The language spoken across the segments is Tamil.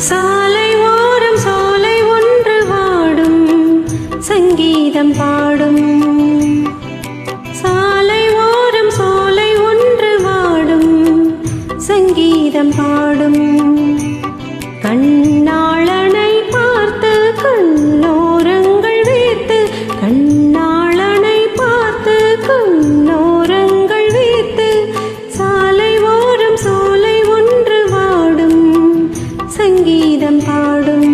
சாலை ஓரம் சோலை ஒன்று வாடும் சங்கீதம் பாடும். சாலை ஓரம் சோலை ஒன்று வாடும் சங்கீதம் பாடும். கண்ணாளனை பார்த்து கண்ணோரங்கள் வேர்த்து, கண்ணாளனை பார்த்து கண்ணோரங்கள் வேர்த்து, சாலை ஓரம் சோலை ஒன்று வாடும் சங்கீதம் பாடும்.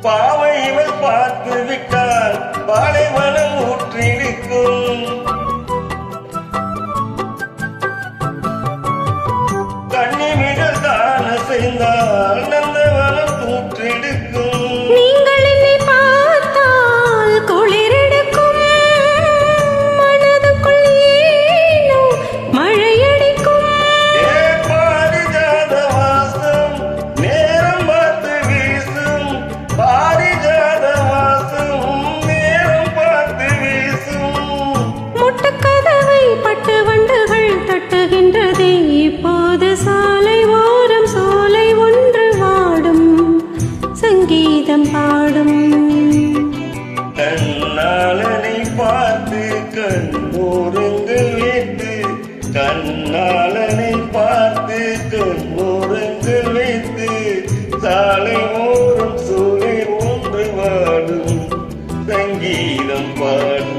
பாவை இவள் பார்த்து விட்டால் பாலைவனம் ஊற்றிருக்கும். கண்ணிமிகள் தான் அசைந்தால் நந்தவனம் தூற்றிருக்கும். நீங்கள் என்னை பார்த்தால் குளிரெடுக்கும், மனதுக்குள் ஏனோ மழையடிக்கும். ஏ பாரிஜாத வாசம் நேரம் பார்த்து வீசும், பாரிஜாத வாசம் நேரம் பார்த்து வீசும். முட்டுக்கதவை பட்டு வண்டுகள் தட்டுகின்றதே இப்போது. சாலை ஓரம் சோலை ஒன்று வாடும் சங்கீதம் பாடும். கண்ணாளனை பார்த்து கண்ணோரங்கள் வைத்து, கண்ணாளனை பார்த்து கண்ணோரங்கள் வைத்து, சாலை ஓரம் சோலை ஒன்று வாடும் சங்கீதம் பாடும்.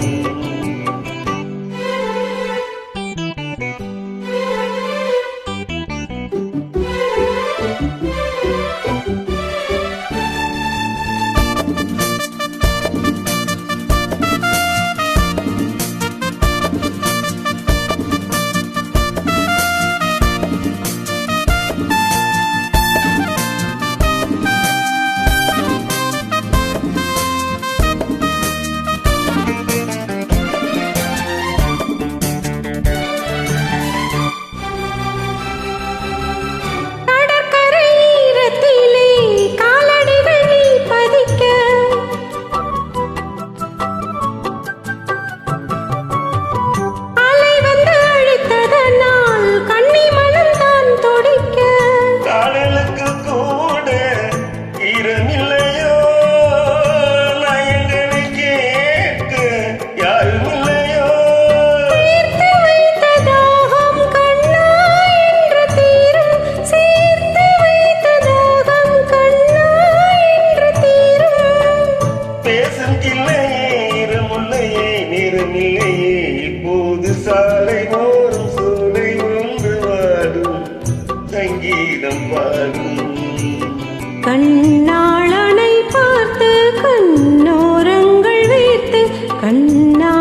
இப்போது சாலை ஓரம் சோலை ஒன்று வாடும் சங்கீதம் பாடும். கண்ணாளனை பார்த்து கண்ணோரங்கள் வைத்து, கண்ணா